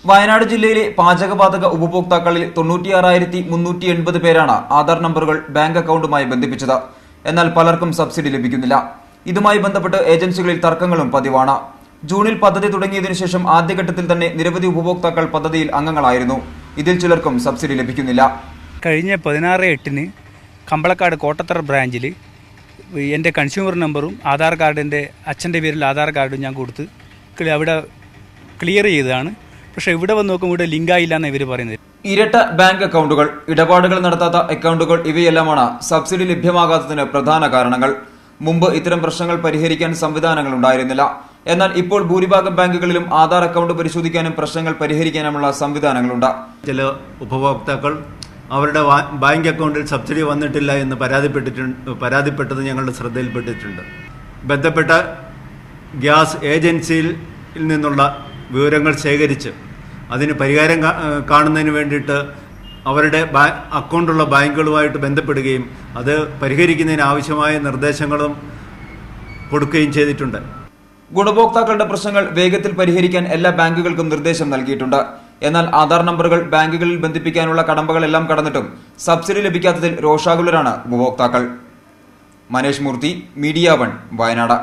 വയനാട് ജില്ലയിലെ പാചകവാതക ഉപഭോക്താക്കളിൽ 96,380 പേരാണ് ആധാർ നമ്പറുകൾ ബാങ്ക് അക്കൗണ്ടുമായി ബന്ധിപ്പിച്ചത്. എന്നാൽ പലർക്കും സബ്സിഡി ലഭിക്കുന്നില്ല. ഇതുമായി ബന്ധപ്പെട്ട് ഏജൻസികളിൽ തർക്കങ്ങളും പതിവാണ്. ജൂണിൽ പദ്ധതി തുടങ്ങിയതിനു ശേഷം ആദ്യഘട്ടത്തിൽ തന്നെ നിരവധി ഉപഭോക്താക്കൾ പദ്ധതിയിൽ അംഗങ്ങളായിരുന്നു. ഇതിൽ ചിലർക്കും സബ്സിഡി ലഭിക്കുന്നില്ല. കഴിഞ്ഞ 16/8 കമ്പളക്കാട് കോട്ടത്തറ ബ്രാഞ്ചിൽ എൻ്റെ കൺസ്യൂമർ നമ്പറും ആധാർ കാർഡിൻ്റെ അച്ഛൻ്റെ പേരിൽ ആധാർ കാർഡും ഞാൻ കൊടുത്ത് അവിടെ ക്ലിയർ ചെയ്തതാണ്. പക്ഷേ ഇവിടെ വന്ന് നോക്കുമ്പോൾ ഇവിടെ ലിങ്കായില്ല എന്നാണ് ഇവർ പറയുന്നത്. ഇരട്ട ബാങ്ക് അക്കൗണ്ടുകൾ, ഇടപാടുകൾ നടത്താത്ത അക്കൗണ്ടുകൾ ഇവയെല്ലാമാണ് സബ്സിഡി ലഭ്യമാകാത്തതിന് പ്രധാന കാരണങ്ങൾ. മുമ്പ് ഇത്തരം പ്രശ്നങ്ങൾ പരിഹരിക്കാൻ സംവിധാനങ്ങൾ ഉണ്ടായിരുന്നില്ല. എന്നാൽ ഇപ്പോൾ ഭൂരിഭാഗം ബാങ്കുകളിലും ആധാർ അക്കൗണ്ട് പരിശോധിക്കാനും പ്രശ്നങ്ങൾ പരിഹരിക്കാനുമുള്ള സംവിധാനങ്ങളുണ്ട്. ചില ഉപഭോക്താക്കൾ അവരുടെ ബാങ്ക് അക്കൗണ്ടിൽ സബ്സിഡി വന്നിട്ടില്ല എന്ന് പരാതിപ്പെട്ടത് ഞങ്ങളുടെ ശ്രദ്ധയിൽപ്പെട്ടിട്ടുണ്ട്. ബന്ധപ്പെട്ട ഗ്യാസ് ഏജൻസിയിൽ നിന്നുള്ള വിവരങ്ങൾ ശേഖരിച്ച് അതിന് പരിഹാരം കാണുന്നതിന് വേണ്ടിയിട്ട് അവരുടെ അക്കൗണ്ടുള്ള ബാങ്കുകളുമായിട്ട് ബന്ധപ്പെടുകയും അത് പരിഹരിക്കുന്നതിന് ആവശ്യമായ നിർദ്ദേശങ്ങളും കൊടുക്കുകയും ചെയ്തിട്ടുണ്ട്. ഗുണഭോക്താക്കളുടെ പ്രശ്നങ്ങൾ വേഗത്തിൽ പരിഹരിക്കാൻ എല്ലാ ബാങ്കുകൾക്കും നിർദ്ദേശം നൽകിയിട്ടുണ്ട്. എന്നാൽ ആധാർ നമ്പറുകൾ ബാങ്കുകളിൽ ബന്ധിപ്പിക്കാനുള്ള കടമ്പകളെല്ലാം കടന്നിട്ടും സബ്സിഡി ലഭിക്കാത്തതിൽ രോഷാകുലരാണ് ഉപഭോക്താക്കൾ. മനേഷ് മൂർത്തി, മീഡിയ 1, വയനാട്.